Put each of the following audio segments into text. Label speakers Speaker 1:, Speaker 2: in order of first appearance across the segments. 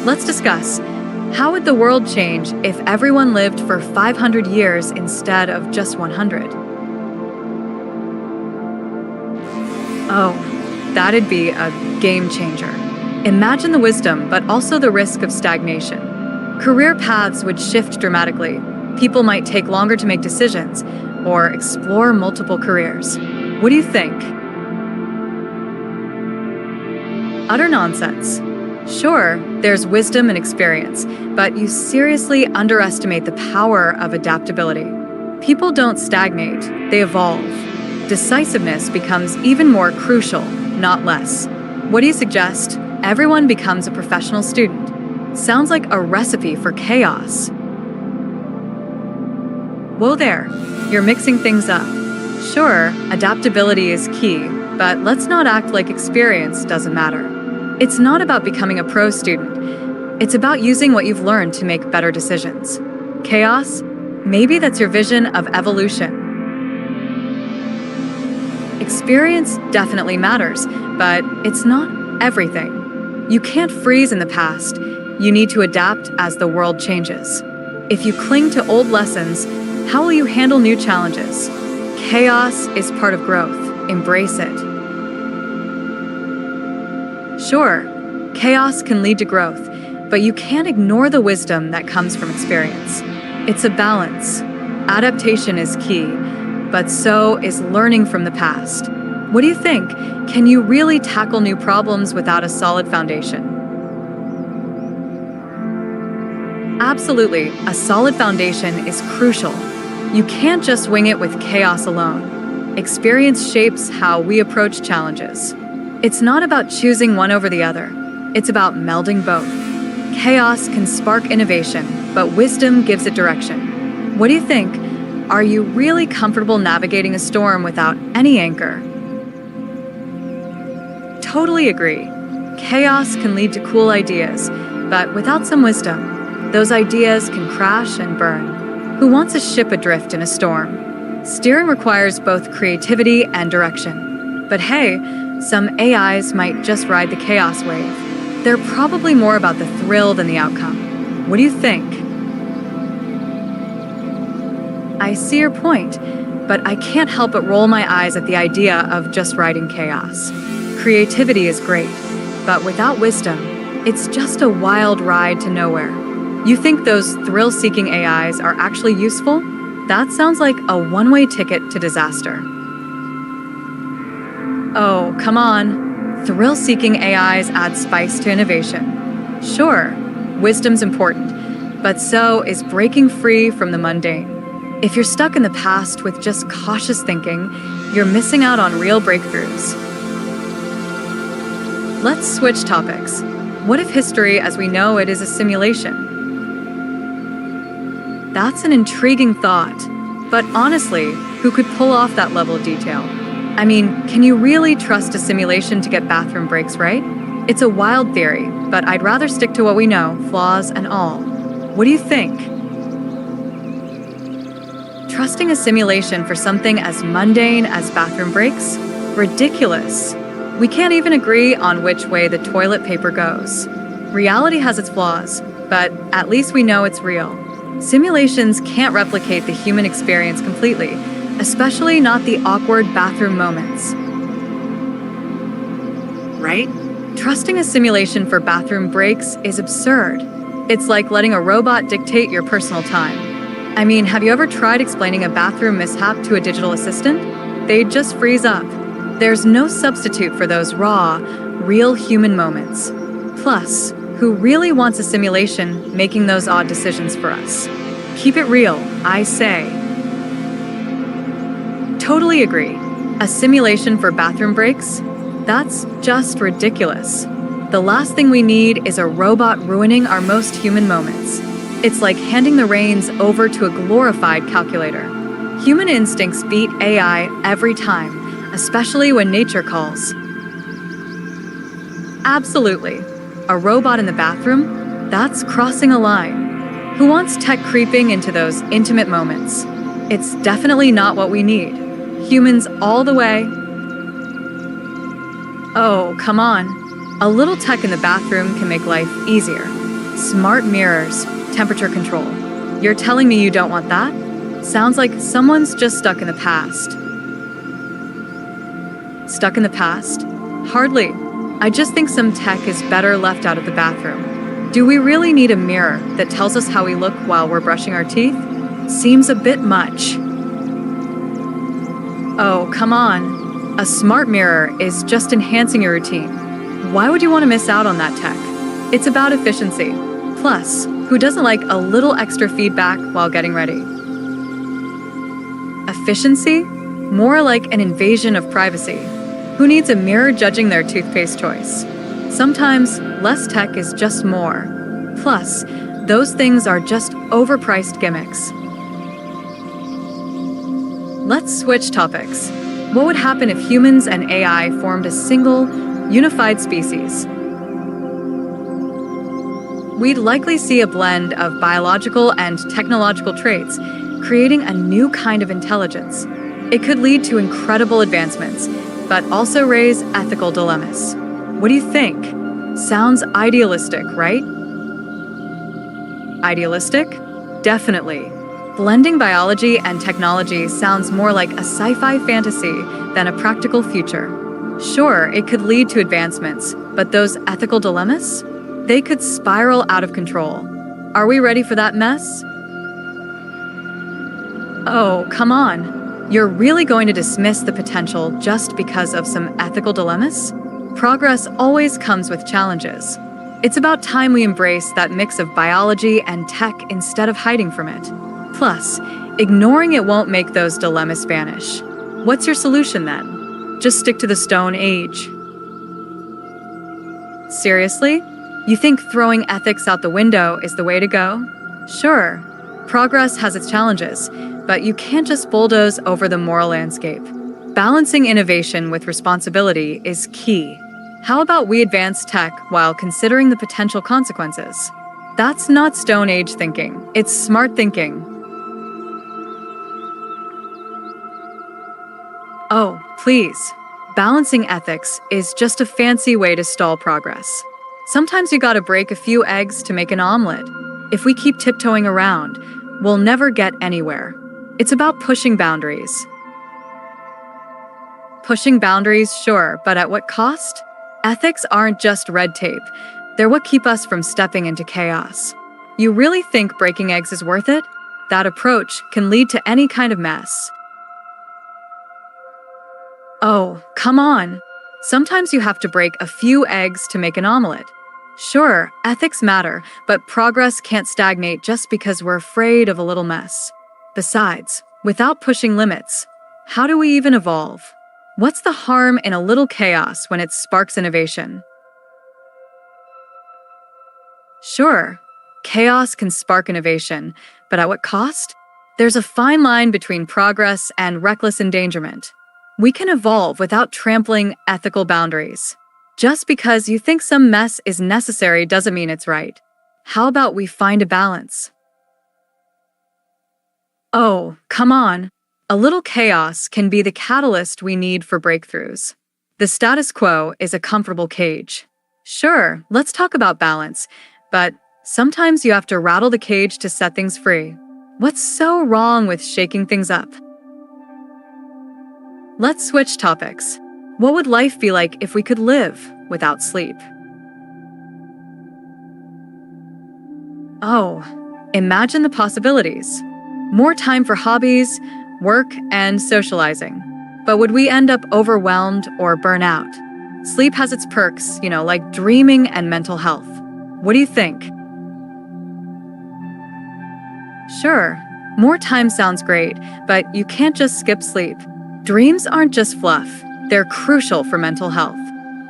Speaker 1: Let's discuss. How would the world change if everyone lived for 500 years instead of just 100? Oh, that'd be a game changer. Imagine the wisdom, but also the risk of stagnation. Career paths would shift dramatically. People might take longer to make decisions or explore multiple careers. What do you think? Utter nonsense. Sure, there's wisdom and experience, but you seriously underestimate the power of adaptability. People don't stagnate, they evolve. Decisiveness becomes even more crucial, not less. What do you suggest? Everyone becomes a professional student. Sounds like a recipe for chaos. Whoa there, you're mixing things up. Sure, adaptability is key, but let's not act like experience doesn't matter. It's not about becoming a pro student. It's about using what you've learned to make better decisions. Chaos? Maybe that's your vision of evolution. Experience definitely matters, but it's not everything. You can't freeze in the past. You need to adapt as the world changes. If you cling to old lessons, how will you handle new challenges? Chaos is part of growth. Embrace it. Sure, chaos can lead to growth, but you can't ignore the wisdom that comes from experience. It's a balance. Adaptation is key, but so is learning from the past. What do you think? Can you really tackle new problems without a solid foundation? Absolutely, a solid foundation is crucial. You can't just wing it with chaos alone. Experience shapes how we approach challenges. It's not about choosing one over the other. It's about melding both. Chaos can spark innovation, but wisdom gives it direction. What do you think? Are you really comfortable navigating a storm without any anchor? Totally agree. Chaos can lead to cool ideas, but without some wisdom, those ideas can crash and burn. Who wants a ship adrift in a storm? Steering requires both creativity and direction. But hey, some AIs might just ride the chaos wave. They're probably more about the thrill than the outcome. What do you think? I see your point, but I can't help but roll my eyes at the idea of just riding chaos. Creativity is great, but without wisdom, it's just a wild ride to nowhere. You think those thrill-seeking AIs are actually useful? That sounds like a one-way ticket to disaster. Oh, come on. Thrill-seeking AIs add spice to innovation. Sure, wisdom's important, but so is breaking free from the mundane. If you're stuck in the past with just cautious thinking, you're missing out on real breakthroughs. Let's switch topics. What if history as we know it is a simulation? That's an intriguing thought, but honestly, who could pull off that level of detail? I mean, can you really trust a simulation to get bathroom breaks right? It's a wild theory, but I'd rather stick to what we know, flaws and all. What do you think? Trusting a simulation for something as mundane as bathroom breaks? Ridiculous. We can't even agree on which way the toilet paper goes. Reality has its flaws, but at least we know it's real. Simulations can't replicate the human experience completely, especially not the awkward bathroom moments. Right? Trusting a simulation for bathroom breaks is absurd. It's like letting a robot dictate your personal time. I mean, have you ever tried explaining a bathroom mishap to a digital assistant? They'd just freeze up. There's no substitute for those raw, real human moments. Plus, who really wants a simulation making those odd decisions for us? Keep it real, I say. Totally agree. A simulation for bathroom breaks? That's just ridiculous. The last thing we need is a robot ruining our most human moments. It's like handing the reins over to a glorified calculator. Human instincts beat AI every time, especially when nature calls. Absolutely. A robot in the bathroom? That's crossing a line. Who wants tech creeping into those intimate moments? It's definitely not what we need. Humans all the way. Oh, come on. A little tech in the bathroom can make life easier. Smart mirrors, temperature control. You're telling me you don't want that? Sounds like someone's just stuck in the past. Stuck in the past? Hardly. I just think some tech is better left out of the bathroom. Do we really need a mirror that tells us how we look while we're brushing our teeth? Seems a bit much. Oh, come on. A smart mirror is just enhancing your routine. Why would you want to miss out on that tech? It's about efficiency. Plus, who doesn't like a little extra feedback while getting ready? Efficiency? More like an invasion of privacy. Who needs a mirror judging their toothpaste choice? Sometimes, less tech is just more. Plus, those things are just overpriced gimmicks. Let's switch topics. What would happen if humans and AI formed a single, unified species? We'd likely see a blend of biological and technological traits, creating a new kind of intelligence. It could lead to incredible advancements, but also raise ethical dilemmas. What do you think? Sounds idealistic, right? Idealistic? Definitely. Blending biology and technology sounds more like a sci-fi fantasy than a practical future. Sure, it could lead to advancements, but those ethical dilemmas? They could spiral out of control. Are we ready for that mess? Oh, come on. You're really going to dismiss the potential just because of some ethical dilemmas? Progress always comes with challenges. It's about time we embrace that mix of biology and tech instead of hiding from it. Plus, ignoring it won't make those dilemmas vanish. What's your solution then? Just stick to the Stone Age. Seriously? You think throwing ethics out the window is the way to go? Sure, progress has its challenges, but you can't just bulldoze over the moral landscape. Balancing innovation with responsibility is key. How about we advance tech while considering the potential consequences? That's not Stone Age thinking, it's smart thinking. Oh, please. Balancing ethics is just a fancy way to stall progress. Sometimes you gotta break a few eggs to make an omelet. If we keep tiptoeing around, we'll never get anywhere. It's about pushing boundaries. Pushing boundaries, sure, but at what cost? Ethics aren't just red tape. They're what keep us from stepping into chaos. You really think breaking eggs is worth it? That approach can lead to any kind of mess. Oh, come on. Sometimes you have to break a few eggs to make an omelet. Sure, ethics matter, but progress can't stagnate just because we're afraid of a little mess. Besides, without pushing limits, how do we even evolve? What's the harm in a little chaos when it sparks innovation? Sure, chaos can spark innovation, but at what cost? There's a fine line between progress and reckless endangerment. We can evolve without trampling ethical boundaries. Just because you think some mess is necessary doesn't mean it's right. How about we find a balance? Oh, come on. A little chaos can be the catalyst we need for breakthroughs. The status quo is a comfortable cage. Sure, let's talk about balance, but sometimes you have to rattle the cage to set things free. What's so wrong with shaking things up? Let's switch topics. What would life be like if we could live without sleep? Oh, imagine the possibilities. More time for hobbies, work, and socializing. But would we end up overwhelmed or burn out? Sleep has its perks, like dreaming and mental health. What do you think? Sure, more time sounds great, but you can't just skip sleep. Dreams aren't just fluff. They're crucial for mental health.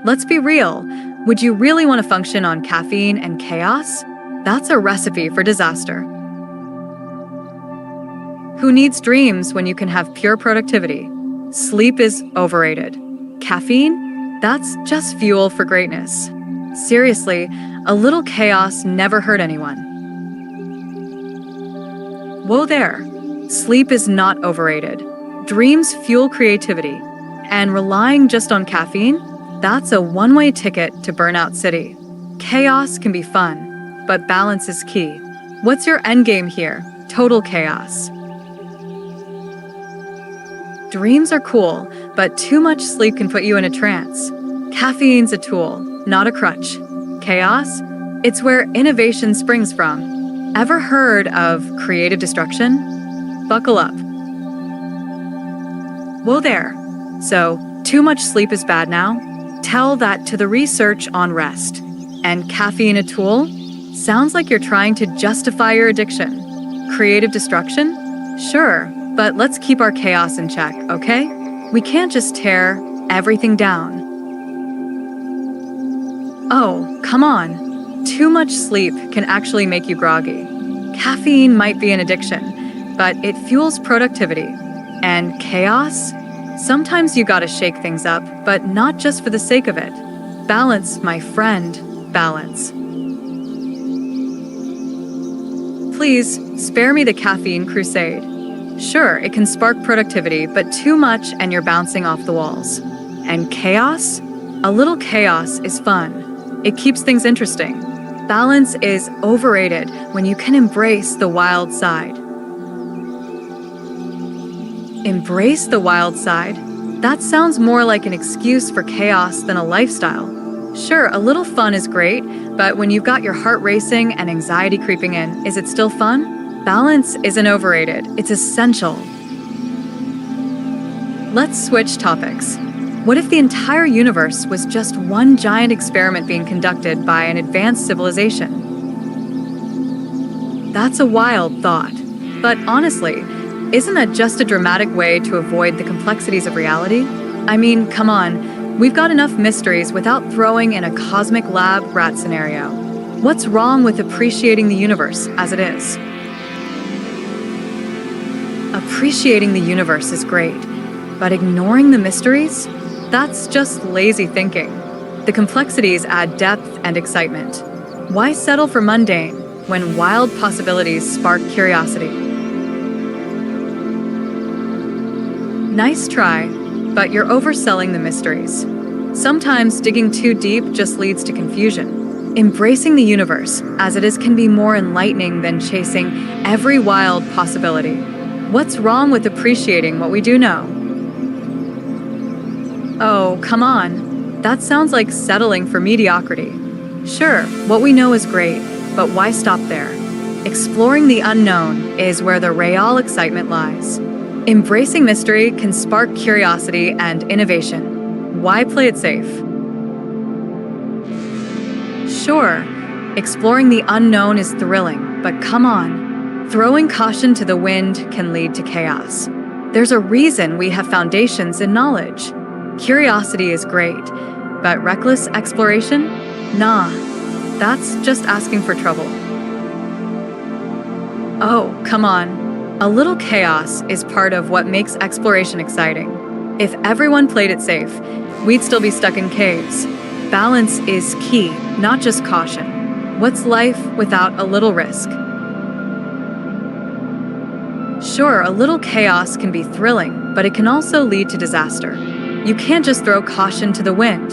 Speaker 1: Let's be real. Would you really want to function on caffeine and chaos? That's a recipe for disaster. Who needs dreams when you can have pure productivity? Sleep is overrated. Caffeine? That's just fuel for greatness. Seriously, a little chaos never hurt anyone. Whoa there. Sleep is not overrated. Dreams fuel creativity. And relying just on caffeine? That's a one-way ticket to Burnout City. Chaos can be fun, but balance is key. What's your endgame here? Total chaos. Dreams are cool, but too much sleep can put you in a trance. Caffeine's a tool, not a crutch. Chaos? It's where innovation springs from. Ever heard of creative destruction? Buckle up. Whoa there. So, too much sleep is bad now? Tell that to the research on rest. And caffeine a tool? Sounds like you're trying to justify your addiction. Creative destruction? Sure, but let's keep our chaos in check, okay? We can't just tear everything down. Oh, come on. Too much sleep can actually make you groggy. Caffeine might be an addiction, but it fuels productivity. And chaos? Sometimes you gotta shake things up, but not just for the sake of it. Balance, my friend, balance. Please, spare me the caffeine crusade. Sure, it can spark productivity, but too much and you're bouncing off the walls. And chaos? A little chaos is fun. It keeps things interesting. Balance is overrated when you can embrace the wild side. Embrace the wild side? That sounds more like an excuse for chaos than a lifestyle. Sure, a little fun is great, but when you've got your heart racing and anxiety creeping in, is it still fun? Balance isn't overrated, it's essential. Let's switch topics. What if the entire universe was just one giant experiment being conducted by an advanced civilization? That's a wild thought. But honestly, isn't that just a dramatic way to avoid the complexities of reality? I mean, come on, we've got enough mysteries without throwing in a cosmic lab rat scenario. What's wrong with appreciating the universe as it is? Appreciating the universe is great, but ignoring the mysteries? That's just lazy thinking. The complexities add depth and excitement. Why settle for mundane when wild possibilities spark curiosity? Nice try, but you're overselling the mysteries. Sometimes digging too deep just leads to confusion. Embracing the universe as it is can be more enlightening than chasing every wild possibility. What's wrong with appreciating what we do know? Oh, come on. That sounds like settling for mediocrity. Sure, what we know is great, but why stop there? Exploring the unknown is where the real excitement lies. Embracing mystery can spark curiosity and innovation. Why play it safe? Sure, exploring the unknown is thrilling, but come on. Throwing caution to the wind can lead to chaos. There's a reason we have foundations in knowledge. Curiosity is great, but reckless exploration? Nah, that's just asking for trouble. Oh, come on. A little chaos is part of what makes exploration exciting. If everyone played it safe, we'd still be stuck in caves. Balance is key, not just caution. What's life without a little risk? Sure, a little chaos can be thrilling, but it can also lead to disaster. You can't just throw caution to the wind.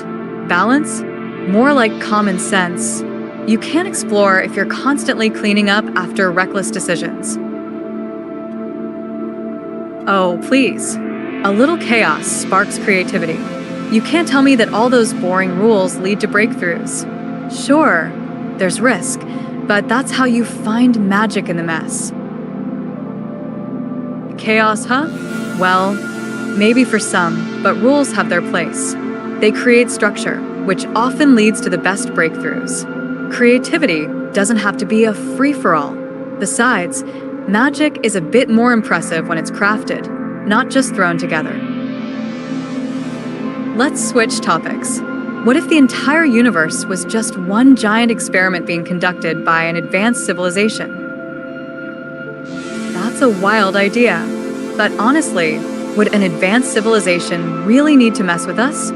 Speaker 1: Balance? More like common sense. You can't explore if you're constantly cleaning up after reckless decisions. Oh, please. A little chaos sparks creativity. You can't tell me that all those boring rules lead to breakthroughs. Sure, there's risk, but that's how you find magic in the mess. Chaos, huh? Well, maybe for some, but rules have their place. They create structure, which often leads to the best breakthroughs. Creativity doesn't have to be a free-for-all. Besides, magic is a bit more impressive when it's crafted, not just thrown together. Let's switch topics. What if the entire universe was just one giant experiment being conducted by an advanced civilization? That's a wild idea. But honestly, would an advanced civilization really need to mess with us?